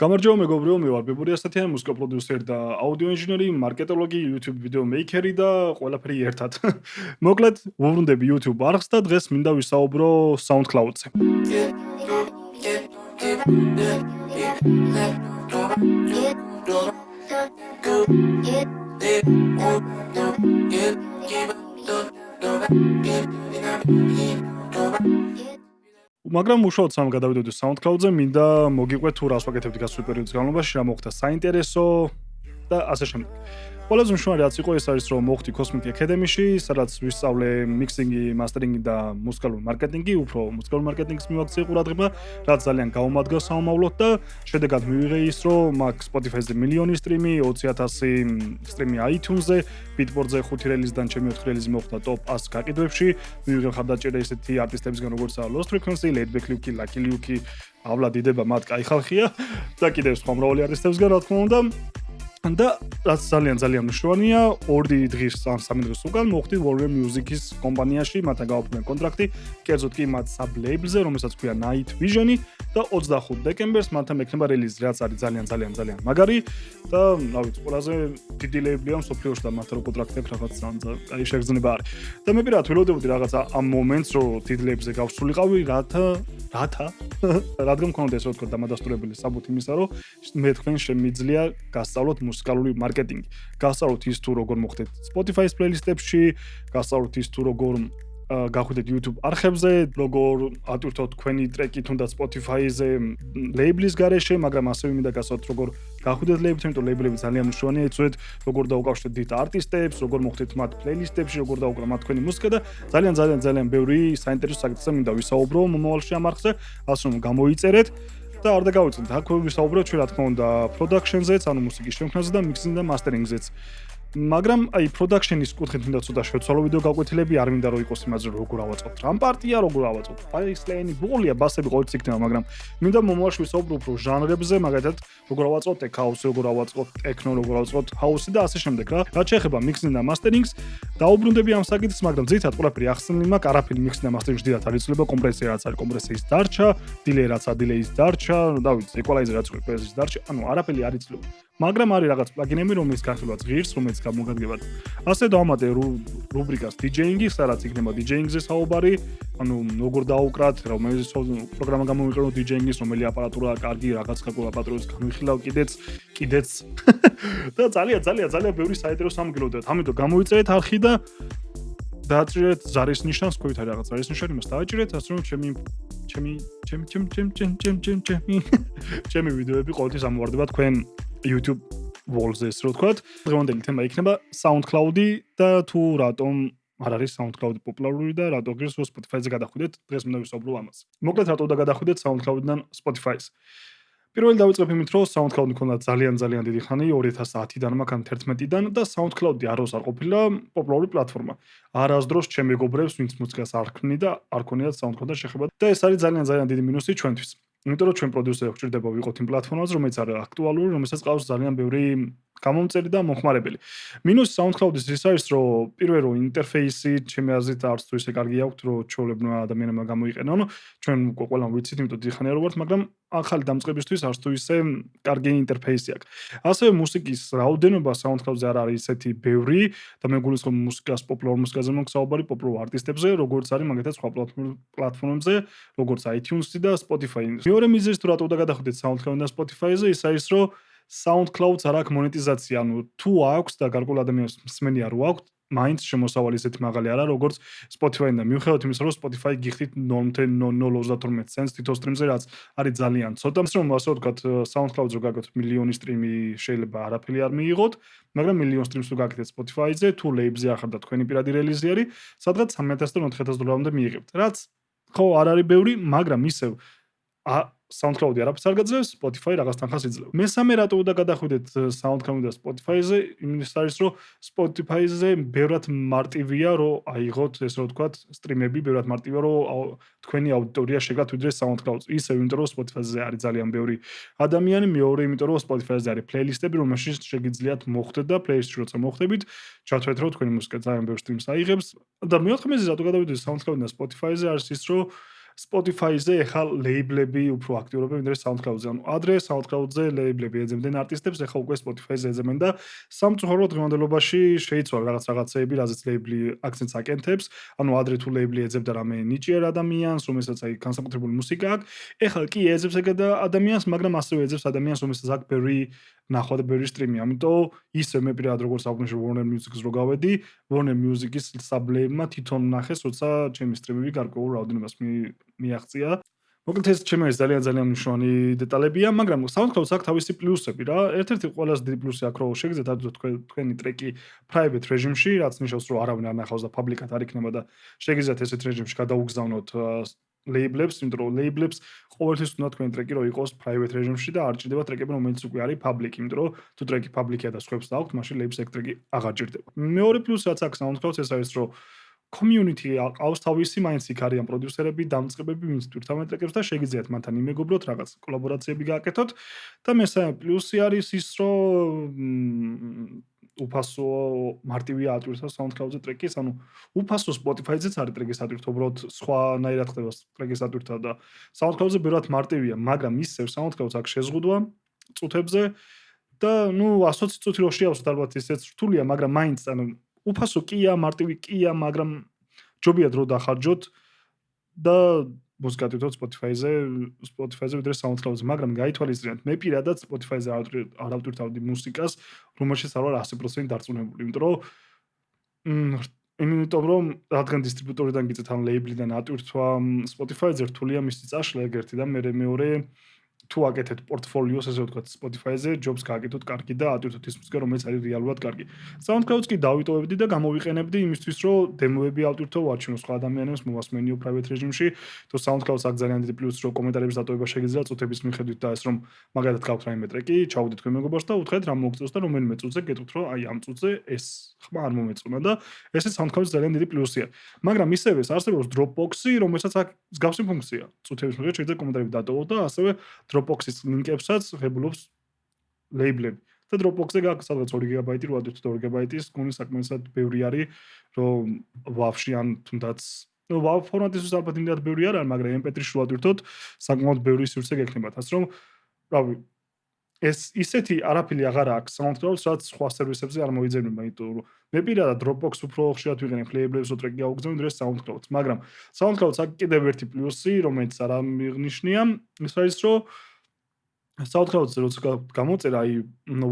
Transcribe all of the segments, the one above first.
გამარჯობა მეგობრებო, მე ვარ Beburi Asatiani, მუსიკა პროდიუსერი და აუდიო ინჟინერი, მარკეტოლოგი, YouTube ვიდეო მეიქერი და ყველაფერი ერთად. მოკლედ, ვუბრუნდები YouTube არხს და დღეს მინდა ვისაუბრო Soundcloud-ზე. მაგრამ უშუალოდ სამ გადავიდოდი Soundcloud-ზე, მინდა მოგიყვეთ თუ რას ვაკეთებდი გასულ პერიოდის განმავლობაში, რა მოხდა საინტერესო და ასე შემდეგ. ყველაზე მნიშვნელოვანი რაც იყო ეს არის რომ მოხდი Cosmic Academy-ში, სადაც ვისწავლე mixing-ი, mastering-ი და მუსიკალური მარკეტინგი, უფრო მუსიკალური მარკეტინგის მივაქცია ყურადღება, რაც ძალიან გაუმადგა საომავლოდ და შედეგად მივიღე ის, რომ მაქვს Spotify-ზე მილიონი სტრიმი, 20,000 სტრიმი iTunes-ზე, Beatport-ზე 5 რელიზიდან ჩემი 4 რელიზი მოხდა top 100 გაყიდვებში, მივიღე მხარდაჭერა ისეთი არტისტებისგან როგორიცაა Lost Frequency, Laidback Luke, Lucky Luke, ავლა დიდება მათ კაი ხალხია და კიდევ სხვა მრავალი არტისტებისგან რა თქმა უნდა. და რაც ძალიან მნიშვნელოვანია, 2 დღის ან 3 დღის უკან მოხდი Warner Music-ის კომპანიაში, მათთან გავაფრინე კონტრაქტი, კერძოდ კი მათ sub-label-ზე, რომელსაც ქვია Night Vision-ი და 25 დეკემბერს მათთან მექნება რელიზი, რაც არის ძალიან მაგარი და რა ვიცი, ყველაზე დიდი ლეიბლია მსოფლიოში და მათთან კონტრაქტი აქვს რაღაც კაი შეგრძნება არის. და მე პირადად ველოდებოდი რაღაცა ამ მომენტს, რომ დიდ ლეიბლზე გავსულიყავი, რათა რადგან მქონდა ეს რა თქმა უნდა დამადასტურებელი საბუთი იმისა, რომ მე თქვენ შემიძლია გასწავლოთ მუსიკალური მარკეტინგი. გასწავლოთ ის თუ როგორ მოხდეთ Spotify-ის პლეილისტებში, გასწავლოთ ის თუ როგორ გახვიდეთ YouTube არხებზე, როგორ ატვირთოთ თქვენი ტრეკი თუნდაც Spotify-ზე ლეიბლის გარეშე, მაგრამ ასევე მინდა გასწავლოთ როგორ გახვიდეთ ლეიბლებს, იმიტომ ლეიბლები ძალიან მნიშვნელოვანია, იცოდეთ როგორ დაუკავშირდეთ დიდ არტისტებს, როგორ მოხდეთ მათ პლეილისტებში, როგორ დაუკრა მათ თქვენი მუსიკა და ძალიან ბევრი საინტერესო საკითხზე მინდა ვისაუბრო მომავალში ამ არხზე, ასე რომ გამოიწერეთ. და არ დაგავიწყდით, აქ ვისაუბროთ ჩვენ რა თქმა უნდა production-ზეც, ანუ მუსიკის შემქმნელზე და mixing და mastering-ზეც. მაგრამ აი production-ის კუთხით მინდა ცოტა შევცვალო ვიდეო გაკვეთილები, არ მინდა რომ იყოს იმაზე როგორ ავაწყოთ რამ პარტია, როგორ ავაწყოთ bass-line, ბოლია ბასები ყოველთვის იქნება, მაგრამ მინდა მომავალში ვისაუბრო უფრო ჟანრებზე, მაგალითად როგორ ავაწყოთ tech house, როგორ ავაწყოთ techno, როგორ ავაწყოთ house-ი და ასე შემდეგ რა. რაც შეეხება mixing და mastering-ს, დაუბრუნდები ამ საკითხს, მაგრამ ძირითადად ყველაფერი ახსნილი მაქვს, არაფერი mixing და mastering-ში დიდად არ იცვლება, კომპრესია რაც არის, კომპრესიის დარჩა, delay რაც არის, delay-ის დარჩა, და ვიცი, equalizer რაც არის, equalizer-ის დარჩა, ანუ არაფერი არ იცვლება. მაგრამ არის რაღაც პლაგინები, რომელიც განხილვაც ღირს, რომელიც გამოგადგებათ. ასე დავამატე რუბრიკას DJ-ინგი, სადაც იქნება DJ-ინგზე საუბარი, ანუ როგორ დაუკრათ, რომელი პროგრამა გამოვიყენოთ DJ-ინგის, რომელი აპარატურაა კარგი, რაღაც ხალხურ აპარატურას განვიხილავ კიდეც. და ძალიან ბევრი საინტერესო სამგლოდეთ. ამიტომ გამოიწერეთ არხი და დააჭირეთ ზარის ნიშანს, ქვევით არის რაღაც ზარის ნიშანი, მას დააჭირეთ, ასე რომ ჩემი ვიდეოები ყოველთვის ამოვარდება თქვენ YouTube wall-ზე, ესე რომ ვთქვათ. დღევანდელი თემა იქნება SoundCloud-ი და თუ რატომ არ არის SoundCloud პოპულარული და რატო გირს Spotify-ზე გადახვიდეთ, დღეს მინდა ვისაუბრო ამაზე. მოკლედ რატო გადახვიდეთ SoundCloud-დან Spotify-ს. პირველი დავიწყებ იმით, რომ SoundCloud მქონდა ძალიან დიდი ხანი, 2010-დან მაგან 11-დან და SoundCloud-ი აროს არ ყოფილა პოპულარული პლატფორმა. არასდროს ჩემ მეგობრებს, ვინც მუსიკას არ ქმნი და არ ქონიათ SoundCloud-დან შეხება და ეს არის ძალიან დიდი მინუსი ჩვენთვის. იმიტომ რომ ჩვენ პროდიუსერები გვჭირდება ვიყოთ იმ პლატფორმაზე, რომელიც არის აქტუალური, რომელსაც ყავს ძალიან ბევრი გამომწერი და მომხმარებელი. მინუსი SoundCloud-ის ის არის, რომ პირველ რომ ინტერფეისი ჩემი აზრით არც თუ ისე კარგი აქვს, რომ ჩვეულებრივ ადამიანებმა გამოიყენონ. ჩვენ ყველამ ვიცით, იმიტომ დიხანია რო ვართ, მაგრამ ახალი დამწყებისთვის არც თუ ისე კარგი ინტერფეისი აქვს. ასევე მუსიკის რაოდენობა SoundCloud-ზე არ არის ისეთი ბევრი და მე გულისხმობ მუსიკას, პოპულარულ მუსიკაზე მოგსაუბარი, პოპულარულ არტისტებზე, როგორც არის მაგალითად სხვა პლატფორმებზე, როგორც iTunes-ი და Spotify. მეორე მიზეზი თუ რატო გადახვიდეთ SoundCloud-დან Spotify-ზე, ის არის, რომ SoundCloud-ს არ აქვს მონეტიზაცია, ანუ თუ აქვს და გარკვეულ ადამიანს მსმენია რო აქვს, მაინც შემოსავალი ისეთი მაღალი არა, როგორც Spotify-დან. მიუხედავად იმისა, რომ Spotify გიხდით 0.032 ცენტს თითო სტრიმზე, რაც არის ძალიან ცოტა. რომ ასე ვთქვათ, SoundCloud-ზე რო გაგოთ მილიონი სტრიმი, შეიძლება არაფერი არ მიიღოთ, მაგრამ მილიონ სტრიმს თუ გაკეთეთ Spotify-ზე, თუ ლეიბლზე ახარ და თქვენი პირადი რელიზი არის, სადღაც 3,000 და 4,000 დოლარამდე მიიღებთ. რაც ხო არ არის ბევრი, მაგრამ ისევ SoundCloud-ი არაფერს არ გაძლევს, Spotify რაღაც თანხას იძლევა. მესამე რატო უნდა გადახვიდეთ SoundCloud და Spotify-ზე, იმის არის, რომ Spotify-ზე ბევრად მარტივია, რომ აიღოთ, ესე რომ ვთქვათ, სტრიმები, ბევრად მარტივია, რომ თქვენი აუდიტორია შეგათ ვიდრე SoundCloud-ზე. ისევ იმიტომ, რომ Spotify-ზე არის ძალიან ბევრი ადამიანი, მეორე იმიტომ, რომ Spotify-ზე არის პლეილისტები, რომელშიც შეგიძლიათ მოხვდეთ და პლეილისტში როცა მოხვდებით, ჩათვლეთ, რომ თქვენი მუსიკა ძალიან ბევრ სტრიმს აიღებს. და მეოთხე მიზეზი, რატო გადავიდეთ SoundCloud და Spotify-ზე არის ის, რომ Spotify-ზე ეხლა ლეიბლები უფრო აქტიურობენ ვიდრე Soundcloud-ზე. ანუ ადრე Soundcloud-ზე ლეიბლები ეძებდნენ არტისტებს, ეხლა უკვე Spotify-ზე ეძებენ და სამწუხაროდ დღევანდელობაში შეიცვალა რაღაცეები, რაზეც ლეიბლი აქცენტს აკეთებს. ანუ ადრე თუ ლეიბლი ეძებდა რამე ნიჭიერ ადამიანს, რომელსაც აი განსაკუთრებული მუსიკა აქვს, ეხლა კი ეძებს ეგ ადამიანს, მაგრამ ასევე ეძებს ადამიანს, რომელსაც აქვს ბევრი ნახვა და ბევრი სტრიმი. ამიტომ ისე მე პირადად როგორც აღვნიშნე Warner Music-ს რო გავედი, Warner Music-ის საბლეებმა თვითონ ნახეს, როცა ჩემი სტრიმები გარკვეულ რაოდენობას მიაღწია. მოკლედ ეს ჩემი არის ძალიან მნიშვნელოვანი დეტალებია, მაგრამ SoundCloud-ს აქვს თავისი პლუსები რა. ერთ-ერთი ყველაზე დიდი პლუსი აქვს, რომ შეგიძლიათ აძლევთ თქვენი ტრეკი private რეჟიმში, რაც ნიშნავს, რომ არავინ არ ნახავს და პაბლიკად არ იქნება და შეგიძლიათ ესეთ რეჟიმში გადაუგზავნოთ ლეიბლებს, იმიტომ რომ ლეიბლებს ყოველთვის უნდა თქვენი ტრეკი რო იყოს private რეჟიმში და არ ჭირდება ტრეკები, რომელიც უკვე არის public, იმიტომ რომ თუ ტრეკი public-ია და სხვებს დააქვთ, მაშინ ლეიბლს ეგ ტრეკი აღარ ჭირდება. მეორე პლუსი რაც აქვს SoundCloud-ს ეს არის, რომ community აქვს თავისი, მაინც იქ არიან პროდიუსერები, დამწყებები, ვინც თვითონ ტრეკებს და შეგიძლიათ მათთან იმეგობროთ, რაღაც კოლაბორაციები გააკეთოთ და მესამე პლუსი არის ის, რომ უფასო მარტივია ატვირთვა SoundCloud-ზე ტრეკის, ანუ უფასო Spotify-ზეც არის ტრეკის ატვირთვა, უბრალოდ სხვანაირად ხდება ტრეკის ატვირთვა და SoundCloud-ზე ბევრად მარტივია, მაგრამ ისევ SoundCloud-ს აქვს შეზღუდვა წუთებზე და 120 წუთი რო შეავსოთ ალბათ ისეც რთულია, მაგრამ მაინც ანუ უფასო კია, მარტივი კია, მაგრამ ჯობია დრო დახარჯოთ და მუსიკა თვითონ Spotify-ზე ვიდრე SoundCloud-ზე, მაგრამ გაითვალისწინეთ, მე პირადად Spotify-ზე არ ავტვირთავდი მუსიკას, რომელშიც არ ვარ 100% დარწმუნებული, იმიტომ რომ რადგან დისტრიბუტორიდან გიწევთ ან ლეიბლიდან ატვირთვა Spotify-ზე რთულია მისი წაშლა ეგ-ერთი და მეორე თუ აკეთეთ პორტფოლიოს, ესე ვთქვათ, Spotify-ზე, ჯობს გააკეთოთ კარგი და ატვირთოთ ის მუსიკა, რომელიც არის რეალურად კარგი. SoundCloud-ს კი დავიტოვებდი და გამოვიყენებდი იმისთვის, რომ დემოები ავტვირთო, ვაჩვენო სხვა ადამიანებს, მოვასმენიო private რეჟიმში. თუ SoundCloud-ს აქვს ძალიან დიდი პლუსი, რომ კომენტარების დატოვება შეგიძლიათ წუთების მიხედვით და ეს რომ მაგალითად გავთ რაიმე ტრეკი, ჩაუგდით თქვენ მეგობარს და უთხრეთ რა მოგწონს და რომელიმე წუთზე გეტყვით, რომ აი ამ წუთზე ეს ხმა არ მომეწონა და ესე SoundCloud-ს ძალიან დიდი პლუსია. მაგრამ ისევე არსებობს Dropbox-ი, რომელსაც აქვს მსგავსი ფუნქცია. წუთების მიხედვით შეგიძლიათ კომენტარები დატოვოთ და ასევე Dropbox-ის ლინკებსაც ღებულობს ლეიბლები. და Dropbox-ზე გაქვს სადღაც 2 გიგაბაიტი, 8 გიგაბაიტის გუნი საკმაოდ ბევრი არის, რომ WAV-ში ან თუნდაც WAV ფორმატისთვის ალბათ იმდენად ბევრი არ არის, მაგრამ MP3-ში ვატვირთოთ, საკმაოდ ბევრი სივრცე გექნებათ. ასე რომ, რავი, ეს ისეთი არაფერი აღარ აქვს SoundCloud-ს, რაც სხვა სერვისებზე არ მოიძებნება, იმიტომ რომ მე პირადად Dropbox უფრო ხშირად ვიყენებ ლეიბლებს, ტრეკი გავუგზავნე, ვიდრე SoundCloud-ს, მაგრამ SoundCloud-ს აქვს კიდევ ერთი პლუსი, რომელიც არ ამიღნიშნია, ის არის, რომ SoundCloud-ზე როცა გამოწერა, აი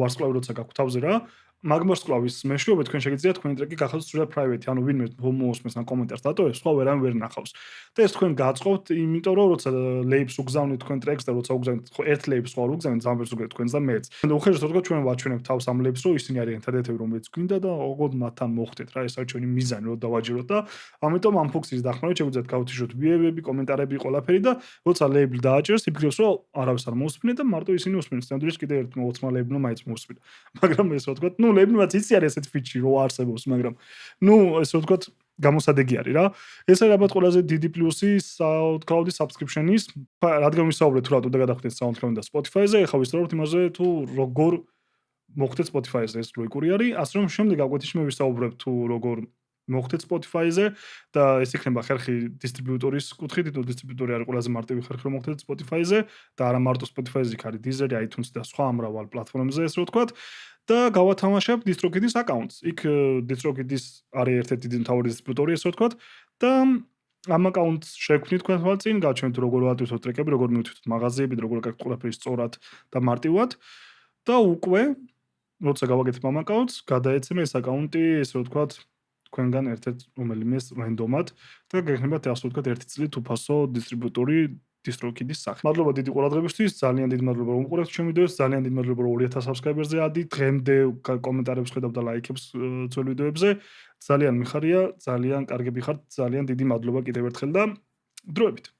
ვარსკვლავი როცა გაქვთ თავზე რა, მაგმარსკვლავის მეშვეობით თქვენ შეგიძლიათ თქვენი ტრეკი გახადოთ სრულად private, ანუ ვინმე მოусმენს ან კომენტარს დატოვებს, სხვა ვერან ვერ ნახავს. და ეს თქვენ გაწყობთ, იმიტომ რომ როცა ლეიბლს უგზავნით თქვენ ტრეკს და როცა უგზავნით ერთ ლეიბლს სხვა უგზავნით, ძალიან ბევრს უგზავნით თქვენს და მეც. და უხეშად ვთქვათ, ჩვენ ვაჩვენებთ თავს ამ ლეიბლს, რომ ისინი არიან ერთადერთები, რომელიც გვინდა და ოღონდ მათთან მოხდეთ რა, ეს არის ჩვენი მიზანი, რომ დავაჯეროთ და ამიტომ ამ ფუნქციის დახმარებით შეგვიძლიათ გავთიშოთ ვიებები, კომენტარები, ყველაფერი და როცა ლეიბლი დააჭერს, იფიქრებს, რომ არავის არ მოусმენთ და მარტო ისინი უსმენს. ნამდვილად კიდევ ერთ მოუცმა ლეიბლმა მაინც მოусმენა. მაგრამ ეს რა ვთქვათ, ლეიბლმაც იცი არის ესეთ ფიჩი რო არსებობს, მაგრამ ეს რა ვთქვათ, გამოსადეგი არის რა. ეს არის ალბათ ყველაზე დიდი პლუსი SoundCloud-ის subscription-ის. რადგან ვისაუბრეთ თუ რატო გადავხდეთ SoundCloud და Spotify-ზე, ეხლა ვისაუბრეთ იმაზე თუ როგორ მოხდეთ Spotify-ზე, ეს ლოგიკური არის. ასე რომ შემდეგ აკვეთში მე ვისაუბრებ თუ როგორ მოხდეთ Spotify-ზე და ეს იქნება ხერხი დისტრიბიუტორის კუთხით, თუ დისტრიბიუტორი არის ყველაზე მარტივი ხერხი რომ მოხდეთ Spotify-ზე და არა მარტო Spotify-ზე, იქ არის Deezer, iTunes და სხვა მრავალ პლატფორმებზე, ესე ვთქვათ. და გავათამაშებ DistroKid-ის აკაუნტს. იქ DistroKid-ის არის ერთ-ერთი დიდი მთავარი დისტრიბუტორი, ესე ვთქვათ. და ამ აკაუნტს შევქმნით თქვენ თვალწინ, გავჩვენთ როგორ ვატვირთოთ ტრეკები, როგორ მივთვით მაღაზიები, როგორ გაქვთ ყველაფერი სწორად და მარტივად. და უკვე როცა გავაკეთებ ამ აკაუნტს, გადაეცემა ეს აკაუნტი, ესე ვთქვათ, თქვენგან ერთ-ერთ რომელიმეს რენდომად და გექნებათ ასე ვთქვათ ერთი წლით უფასო დისტრიბუტორი DistroKid-ის სახით. მადლობა დიდი ყურადღებისთვის, ძალიან დიდი მადლობა რომ უყურებთ ჩემ ვიდეოს, ძალიან დიდი მადლობა რომ 2000 subscriber-ზე ადით, დღემდე კომენტარებს ხედავ და ლაიქებს ძველ ვიდეოებზე. ძალიან მიხარია, ძალიან კარგები ხართ, ძალიან დიდი მადლობა კიდევ ერთხელ და დროებით.